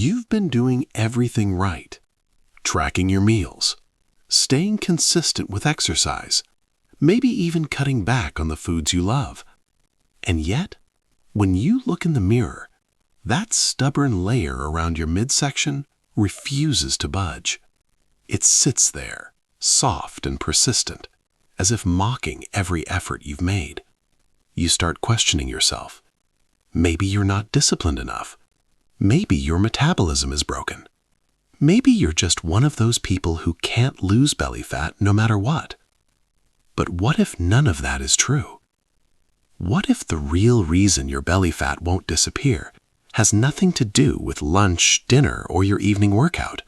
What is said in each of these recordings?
You've been doing everything right, tracking your meals, staying consistent with exercise, maybe even cutting back on the foods you love. And yet, when you look in the mirror, that stubborn layer around your midsection refuses to budge. It sits there, soft and persistent, as if mocking every effort you've made. You start questioning yourself. Maybe you're not disciplined enough. Maybe your metabolism is broken. Maybe you're just one of those people who can't lose belly fat no matter what. But what if none of that is true? What if the real reason your belly fat won't disappear has nothing to do with lunch, dinner, or your evening workout?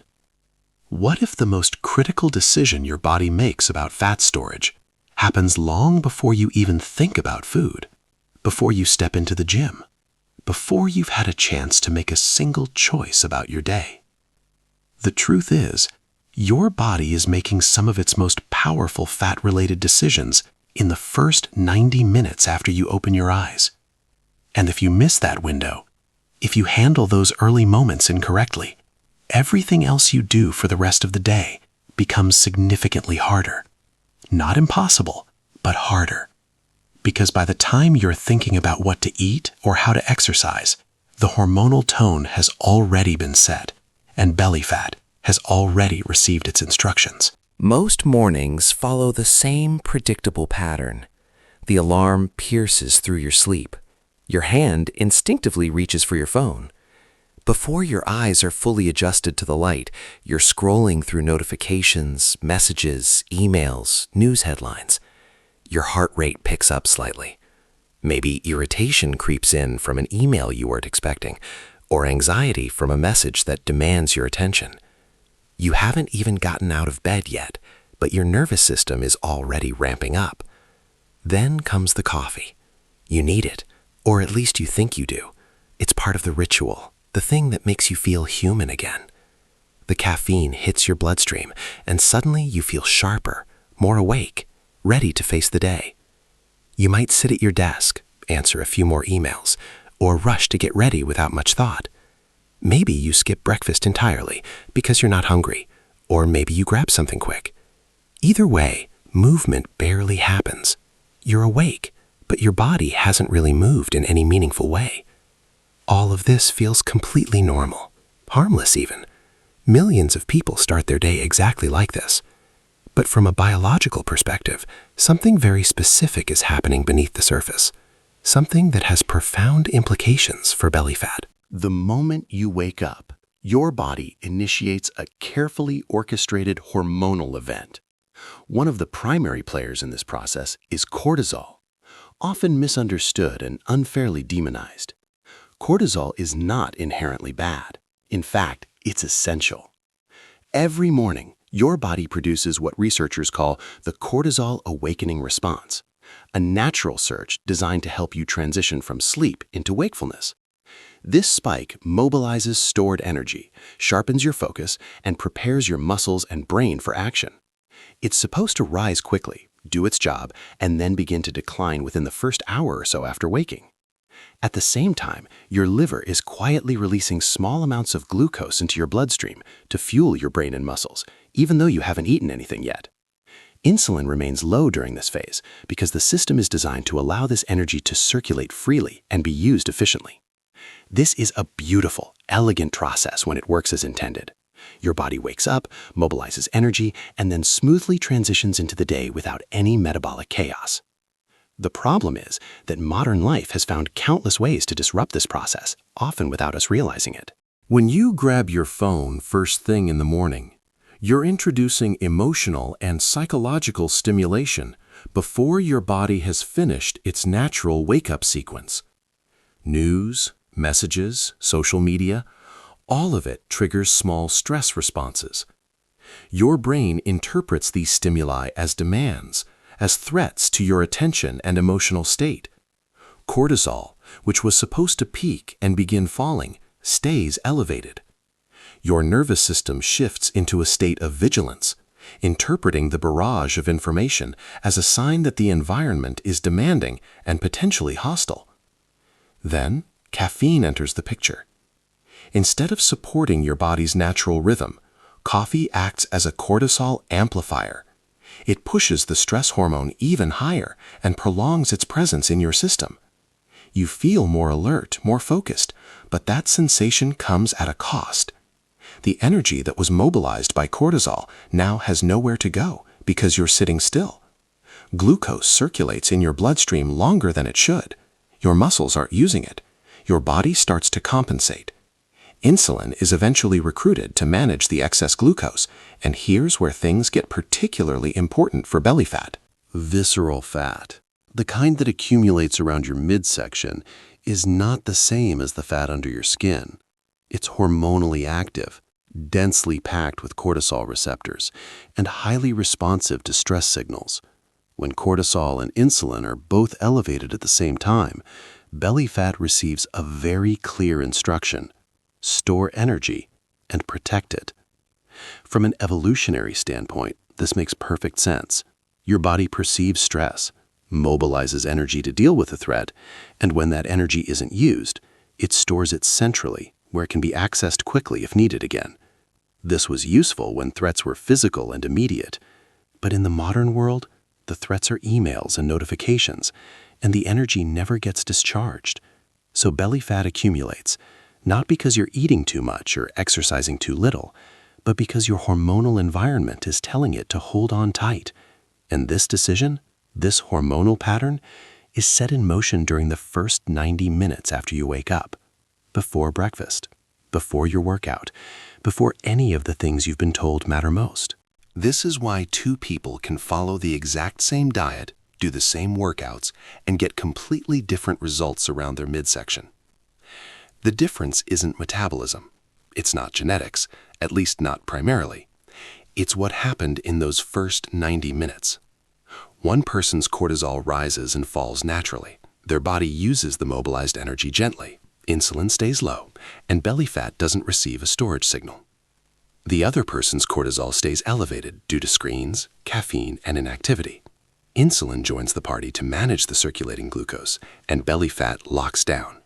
What if the most critical decision your body makes about fat storage happens long before you even think about food, before you step into the gym, before you've had a chance to make a single choice about your day? The truth is, your body is making some of its most powerful fat-related decisions in the first 90 minutes after you open your eyes. And if you miss that window, if you handle those early moments incorrectly, everything else you do for the rest of the day becomes significantly harder. Not impossible, but harder. Because by the time you're thinking about what to eat or how to exercise, the hormonal tone has already been set, and belly fat has already received its instructions. Most mornings follow the same predictable pattern. The alarm pierces through your sleep. Your hand instinctively reaches for your phone. Before your eyes are fully adjusted to the light, you're scrolling through notifications, messages, emails, news headlines. Your heart rate picks up slightly. Maybe irritation creeps in from an email you weren't expecting, or anxiety from a message that demands your attention. You haven't even gotten out of bed yet, but your nervous system is already ramping up. Then comes the coffee. You need it, or at least you think you do. It's part of the ritual, the thing that makes you feel human again. The caffeine hits your bloodstream, and suddenly you feel sharper, more awake, ready to face the day. You might sit at your desk, answer a few more emails, or rush to get ready without much thought. Maybe you skip breakfast entirely because you're not hungry, or maybe you grab something quick. Either way, movement barely happens. You're awake, but your body hasn't really moved in any meaningful way. All of this feels completely normal, harmless even. Millions of people start their day exactly like this. But from a biological perspective, something very specific is happening beneath the surface, something that has profound implications for belly fat. The moment you wake up, your body initiates a carefully orchestrated hormonal event. One of the primary players in this process is cortisol, often misunderstood and unfairly demonized. Cortisol is not inherently bad. In fact, it's essential. Every morning, your body produces what researchers call the cortisol awakening response, a natural surge designed to help you transition from sleep into wakefulness. This spike mobilizes stored energy, sharpens your focus, and prepares your muscles and brain for action. It's supposed to rise quickly, do its job, and then begin to decline within the first hour or so after waking. At the same time, your liver is quietly releasing small amounts of glucose into your bloodstream to fuel your brain and muscles, even though you haven't eaten anything yet. Insulin remains low during this phase because the system is designed to allow this energy to circulate freely and be used efficiently. This is a beautiful, elegant process when it works as intended. Your body wakes up, mobilizes energy, and then smoothly transitions into the day without any metabolic chaos. The problem is that modern life has found countless ways to disrupt this process, often without us realizing it. When you grab your phone first thing in the morning, you're introducing emotional and psychological stimulation before your body has finished its natural wake-up sequence. News, messages, social media, all of it triggers small stress responses. Your brain interprets these stimuli as demands, as threats to your attention and emotional state. Cortisol, which was supposed to peak and begin falling, stays elevated. Your nervous system shifts into a state of vigilance, interpreting the barrage of information as a sign that the environment is demanding and potentially hostile. Then, caffeine enters the picture. Instead of supporting your body's natural rhythm, coffee acts as a cortisol amplifier. It pushes the stress hormone even higher and prolongs its presence in your system. You feel more alert, more focused, but that sensation comes at a cost. The energy that was mobilized by cortisol now has nowhere to go because you're sitting still. Glucose circulates in your bloodstream longer than it should. Your muscles aren't using it. Your body starts to compensate. Insulin is eventually recruited to manage the excess glucose, and here's where things get particularly important for belly fat. Visceral fat, the kind that accumulates around your midsection, is not the same as the fat under your skin. It's hormonally active, densely packed with cortisol receptors, and highly responsive to stress signals. When cortisol and insulin are both elevated at the same time, belly fat receives a very clear instruction: store energy and protect it. From an evolutionary standpoint, this makes perfect sense. Your body perceives stress, mobilizes energy to deal with the threat, and when that energy isn't used, it stores it centrally, where it can be accessed quickly if needed again. This was useful when threats were physical and immediate, but in the modern world, the threats are emails and notifications, and the energy never gets discharged. So belly fat accumulates, not because you're eating too much or exercising too little, but because your hormonal environment is telling it to hold on tight. And this decision, this hormonal pattern, is set in motion during the first 90 minutes after you wake up, before breakfast, before your workout, before any of the things you've been told matter most. This is why two people can follow the exact same diet, do the same workouts, and get completely different results around their midsection. The difference isn't metabolism. It's not genetics, at least not primarily. It's what happened in those first 90 minutes. One person's cortisol rises and falls naturally. Their body uses the mobilized energy gently. Insulin stays low, and belly fat doesn't receive a storage signal. The other person's cortisol stays elevated due to screens, caffeine, and inactivity. Insulin joins the party to manage the circulating glucose, and belly fat locks down.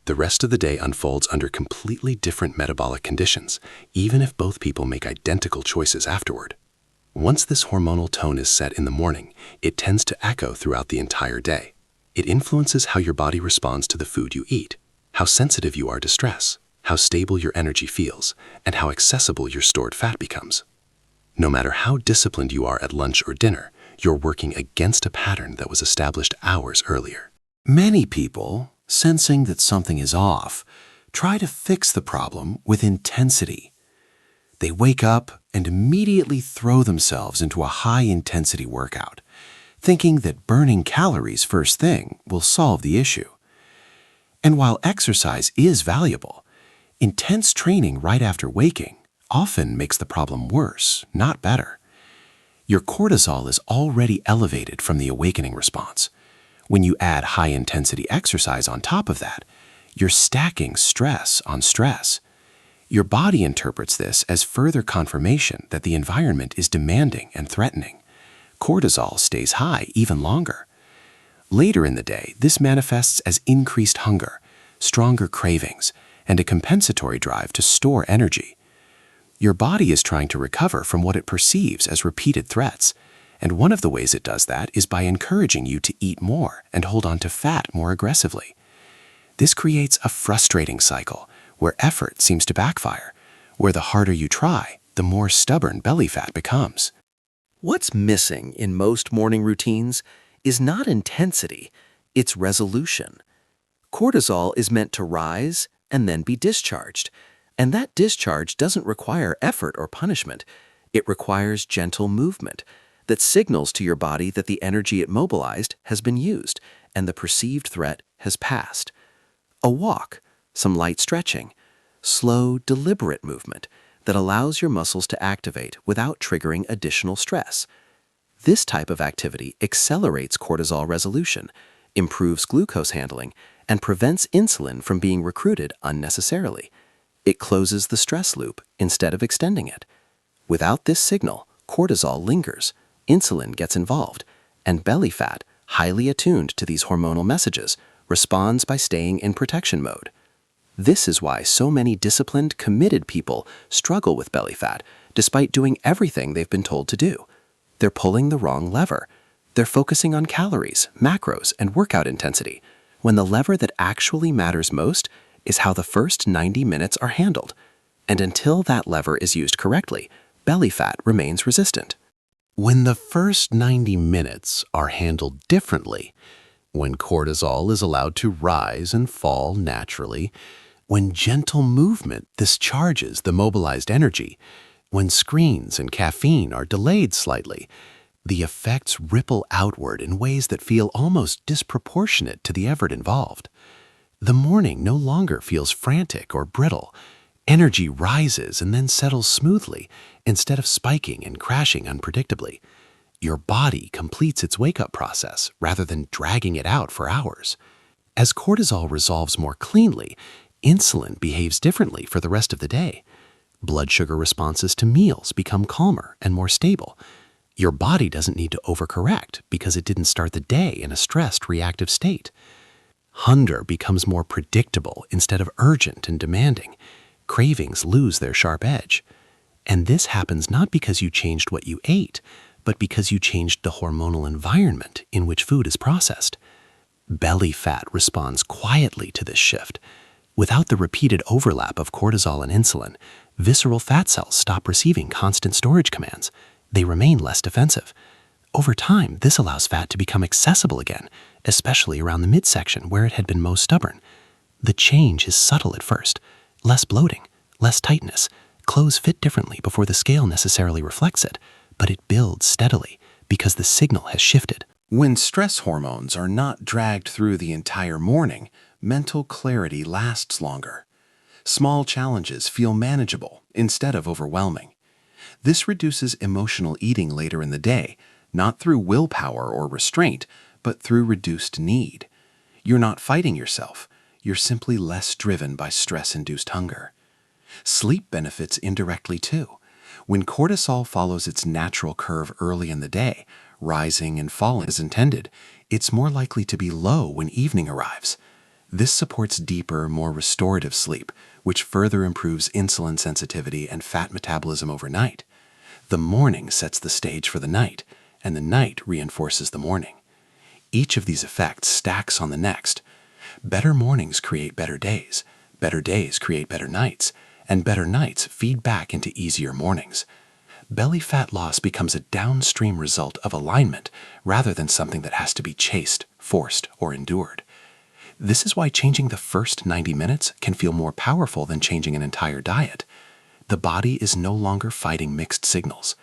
The rest of the day unfolds under completely different metabolic conditions, even if both people make identical choices afterward. Once this hormonal tone is set in the morning, it tends to echo throughout the entire day. It influences how your body responds to the food you eat, how sensitive you are to stress, how stable your energy feels, and how accessible your stored fat becomes. No matter how disciplined you are at lunch or dinner, you're working against a pattern that was established hours earlier. Many people, sensing that something is off, try to fix the problem with intensity. They wake up and immediately throw themselves into a high-intensity workout, thinking that burning calories first thing will solve the issue. And while exercise is valuable, intense training right after waking often makes the problem worse, not better. Your cortisol is already elevated from the awakening response. When you add high-intensity exercise on top of that, you're stacking stress on stress. Your body interprets this as further confirmation that the environment is demanding and threatening. Cortisol stays high even longer. Later in the day, this manifests as increased hunger, stronger cravings, and a compensatory drive to store energy. Your body is trying to recover from what it perceives as repeated threats, and one of the ways it does that is by encouraging you to eat more and hold on to fat more aggressively. This creates a frustrating cycle where effort seems to backfire, where the harder you try, the more stubborn belly fat becomes. What's missing in most morning routines is not intensity, it's resolution. Cortisol is meant to rise and then be discharged, and that discharge doesn't require effort or punishment. It requires gentle movement that signals to your body that the energy it mobilized has been used and the perceived threat has passed. A walk, some light stretching, slow, deliberate movement that allows your muscles to activate without triggering additional stress. This type of activity accelerates cortisol resolution, improves glucose handling, and prevents insulin from being recruited unnecessarily. It closes the stress loop instead of extending it. Without this signal, cortisol lingers, insulin gets involved, and belly fat, highly attuned to these hormonal messages, responds by staying in protection mode. This is why so many disciplined, committed people struggle with belly fat, despite doing everything they've been told to do. They're pulling the wrong lever. They're focusing on calories, macros, and workout intensity, when the lever that actually matters most is how the first 90 minutes are handled. And until that lever is used correctly, belly fat remains resistant. When the first 90 minutes are handled differently, when cortisol is allowed to rise and fall naturally, when gentle movement discharges the mobilized energy, when screens and caffeine are delayed slightly, the effects ripple outward in ways that feel almost disproportionate to the effort involved. The morning no longer feels frantic or brittle. Energy rises and then settles smoothly instead of spiking and crashing unpredictably. Your body completes its wake-up process rather than dragging it out for hours. As cortisol resolves more cleanly, insulin behaves differently for the rest of the day. Blood sugar responses to meals become calmer and more stable. Your body doesn't need to overcorrect because it didn't start the day in a stressed, reactive state. Hunger becomes more predictable instead of urgent and demanding. Cravings lose their sharp edge. And this happens not because you changed what you ate, but because you changed the hormonal environment in which food is processed. Belly fat responds quietly to this shift. Without the repeated overlap of cortisol and insulin, visceral fat cells stop receiving constant storage commands. They remain less defensive. Over time, this allows fat to become accessible again, especially around the midsection where it had been most stubborn. The change is subtle at first. Less bloating, less tightness. Clothes fit differently before the scale necessarily reflects it, but it builds steadily because the signal has shifted. When stress hormones are not dragged through the entire morning, mental clarity lasts longer. Small challenges feel manageable instead of overwhelming. This reduces emotional eating later in the day, not through willpower or restraint, but through reduced need. You're not fighting yourself. You're simply less driven by stress-induced hunger. Sleep benefits indirectly too. When cortisol follows its natural curve early in the day, rising and falling as intended, it's more likely to be low when evening arrives. This supports deeper, more restorative sleep, which further improves insulin sensitivity and fat metabolism overnight. The morning sets the stage for the night, and the night reinforces the morning. Each of these effects stacks on the next. Better mornings create better days create better nights, and better nights feed back into easier mornings. Belly fat loss becomes a downstream result of alignment rather than something that has to be chased, forced, or endured. This is why changing the first 90 minutes can feel more powerful than changing an entire diet. The body is no longer fighting mixed signals.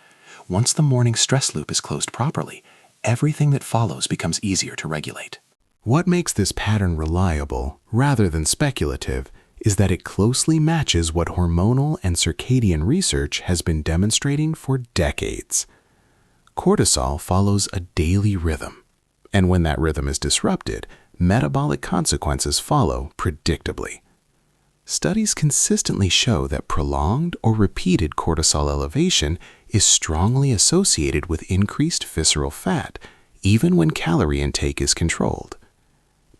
Once the morning stress loop is closed properly, everything that follows becomes easier to regulate. What makes this pattern reliable, rather than speculative, is that it closely matches what hormonal and circadian research has been demonstrating for decades. Cortisol follows a daily rhythm, and when that rhythm is disrupted, metabolic consequences follow predictably. Studies consistently show that prolonged or repeated cortisol elevation is strongly associated with increased visceral fat, even when calorie intake is controlled.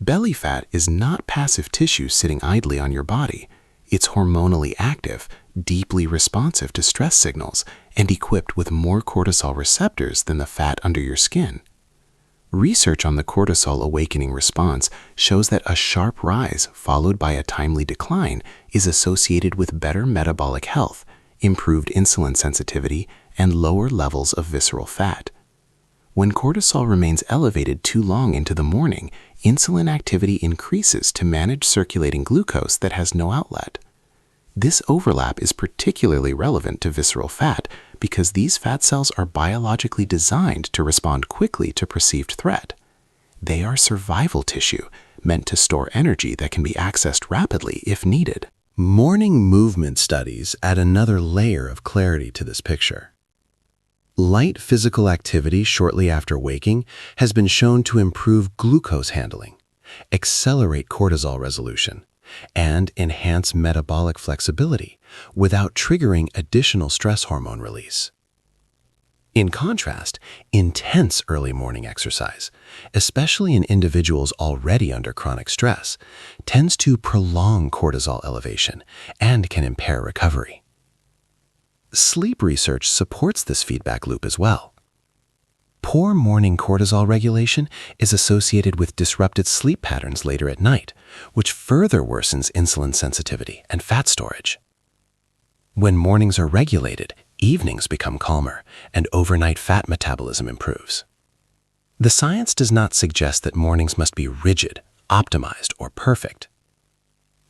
Belly fat is not passive tissue sitting idly on your body. It's hormonally active, deeply responsive to stress signals, and equipped with more cortisol receptors than the fat under your skin. Research on the cortisol awakening response shows that a sharp rise followed by a timely decline is associated with better metabolic health, improved insulin sensitivity, and lower levels of visceral fat. When cortisol remains elevated too long into the morning, insulin activity increases to manage circulating glucose that has no outlet. This overlap is particularly relevant to visceral fat because these fat cells are biologically designed to respond quickly to perceived threat. They are survival tissue, meant to store energy that can be accessed rapidly if needed. Morning movement studies add another layer of clarity to this picture. Light physical activity shortly after waking has been shown to improve glucose handling, accelerate cortisol resolution, and enhance metabolic flexibility without triggering additional stress hormone release. In contrast, intense early morning exercise, especially in individuals already under chronic stress, tends to prolong cortisol elevation and can impair recovery. Sleep research supports this feedback loop as well. Poor morning cortisol regulation is associated with disrupted sleep patterns later at night, which further worsens insulin sensitivity and fat storage. When mornings are regulated, evenings become calmer, and overnight fat metabolism improves. The science does not suggest that mornings must be rigid, optimized, or perfect.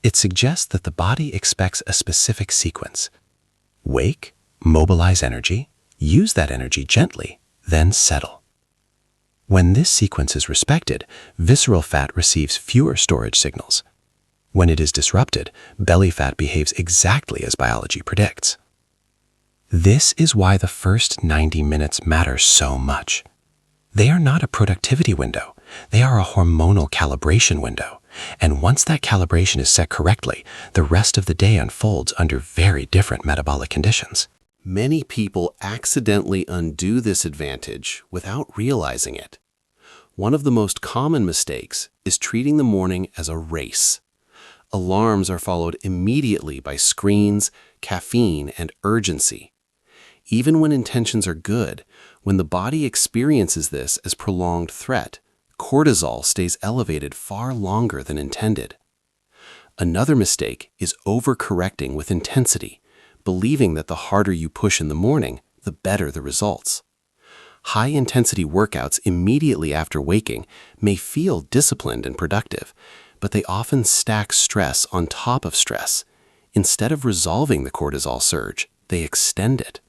It suggests that the body expects a specific sequence. Wake, mobilize energy, use that energy gently, then settle. When this sequence is respected, visceral fat receives fewer storage signals. When it is disrupted, belly fat behaves exactly as biology predicts. This is why the first 90 minutes matter so much. They are not a productivity window. They are a hormonal calibration window. And once that calibration is set correctly, the rest of the day unfolds under very different metabolic conditions. Many people accidentally undo this advantage without realizing it. One of the most common mistakes is treating the morning as a race. Alarms are followed immediately by screens, caffeine, and urgency. Even when intentions are good, when the body experiences this as prolonged threat, cortisol stays elevated far longer than intended. Another mistake is overcorrecting with intensity, believing that the harder you push in the morning, the better the results. High-intensity workouts immediately after waking may feel disciplined and productive, but they often stack stress on top of stress. Instead of resolving the cortisol surge, they extend it.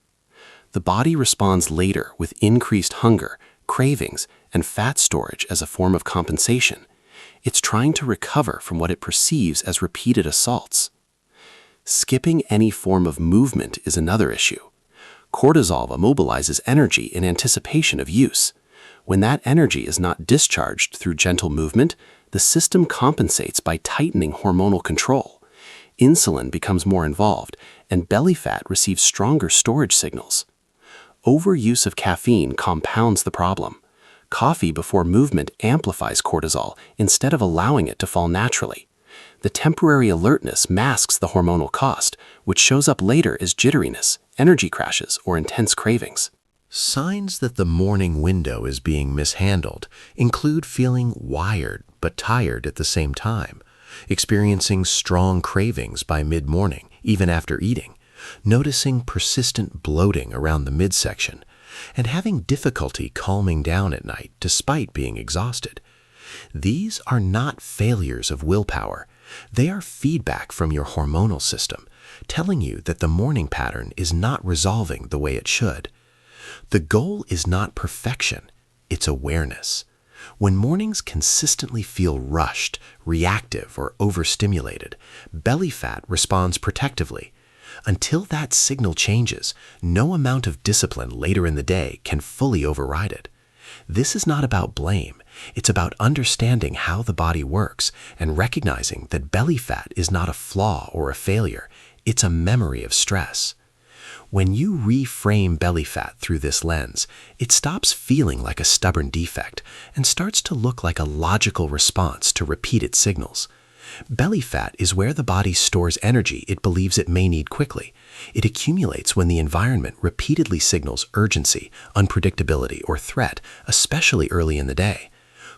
The body responds later with increased hunger, cravings, and fat storage as a form of compensation. It's trying to recover from what it perceives as repeated assaults. Skipping any form of movement is another issue. Cortisol immobilizes energy in anticipation of use. When that energy is not discharged through gentle movement, the system compensates by tightening hormonal control. Insulin becomes more involved, and belly fat receives stronger storage signals. Overuse of caffeine compounds the problem. Coffee before movement amplifies cortisol instead of allowing it to fall naturally. The temporary alertness masks the hormonal cost, which shows up later as jitteriness, energy crashes, or intense cravings. Signs that the morning window is being mishandled include feeling wired but tired at the same time, experiencing strong cravings by mid-morning, even after eating, noticing persistent bloating around the midsection, and having difficulty calming down at night despite being exhausted. These are not failures of willpower. They are feedback from your hormonal system, telling you that the morning pattern is not resolving the way it should. The goal is not perfection, it's awareness. When mornings consistently feel rushed, reactive, or overstimulated, belly fat responds protectively. Until that signal changes, no amount of discipline later in the day can fully override it. This is not about blame. It's about understanding how the body works and recognizing that belly fat is not a flaw or a failure. It's a memory of stress. When you reframe belly fat through this lens, it stops feeling like a stubborn defect and starts to look like a logical response to repeated signals. Belly fat is where the body stores energy it believes it may need quickly. It accumulates when the environment repeatedly signals urgency, unpredictability, or threat, especially early in the day.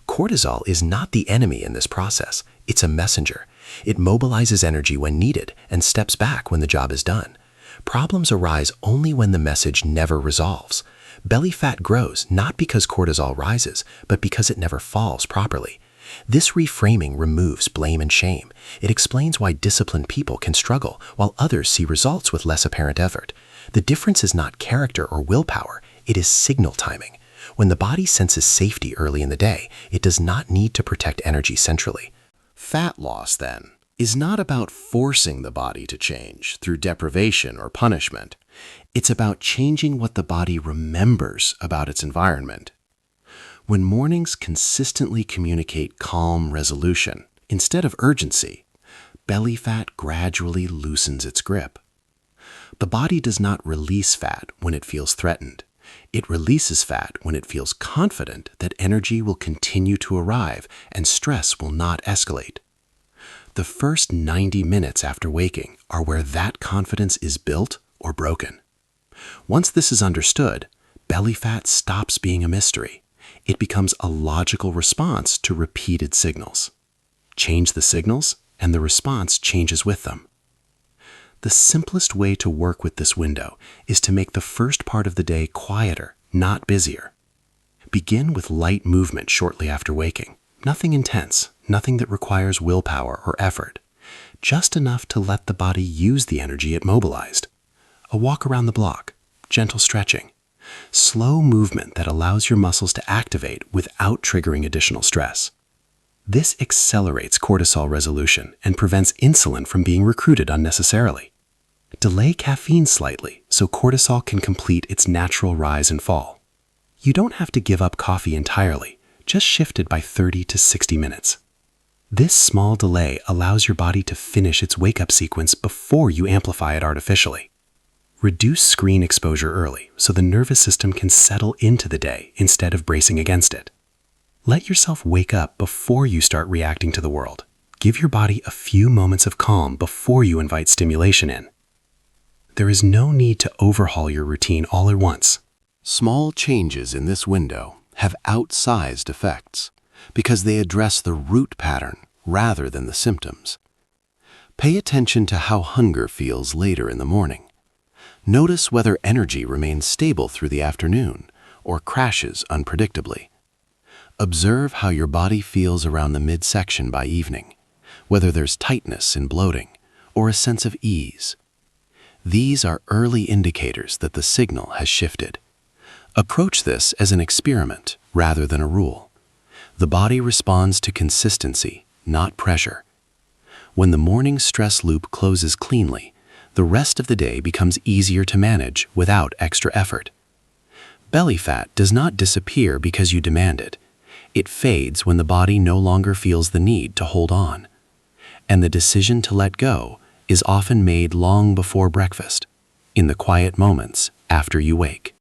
Cortisol is not the enemy in this process. It's a messenger. It mobilizes energy when needed and steps back when the job is done. Problems arise only when the message never resolves. Belly fat grows not because cortisol rises, but because it never falls properly. This reframing removes blame and shame. It explains why disciplined people can struggle, while others see results with less apparent effort. The difference is not character or willpower, it is signal timing. When the body senses safety early in the day, it does not need to protect energy centrally. Fat loss, then, is not about forcing the body to change through deprivation or punishment. It's about changing what the body remembers about its environment. When mornings consistently communicate calm resolution instead of urgency, belly fat gradually loosens its grip. The body does not release fat when it feels threatened. It releases fat when it feels confident that energy will continue to arrive and stress will not escalate. The first 90 minutes after waking are where that confidence is built or broken. Once this is understood, belly fat stops being a mystery. It becomes a logical response to repeated signals. Change the signals, and the response changes with them. The simplest way to work with this window is to make the first part of the day quieter, not busier. Begin with light movement shortly after waking. Nothing intense, nothing that requires willpower or effort. Just enough to let the body use the energy it mobilized. A walk around the block, gentle stretching. Slow movement that allows your muscles to activate without triggering additional stress. This accelerates cortisol resolution and prevents insulin from being recruited unnecessarily. Delay caffeine slightly so cortisol can complete its natural rise and fall. You don't have to give up coffee entirely, just shift it by 30 to 60 minutes. This small delay allows your body to finish its wake-up sequence before you amplify it artificially. Reduce screen exposure early so the nervous system can settle into the day instead of bracing against it. Let yourself wake up before you start reacting to the world. Give your body a few moments of calm before you invite stimulation in. There is no need to overhaul your routine all at once. Small changes in this window have outsized effects because they address the root pattern rather than the symptoms. Pay attention to how hunger feels later in the morning. Notice whether energy remains stable through the afternoon or crashes unpredictably. Observe how your body feels around the midsection by evening, whether there's tightness and bloating or a sense of ease. These are early indicators that the signal has shifted. Approach this as an experiment rather than a rule. The body responds to consistency, not pressure. When the morning stress loop closes cleanly, the rest of the day becomes easier to manage without extra effort. Belly fat does not disappear because you demand it. It fades when the body no longer feels the need to hold on. And the decision to let go is often made long before breakfast, in the quiet moments after you wake.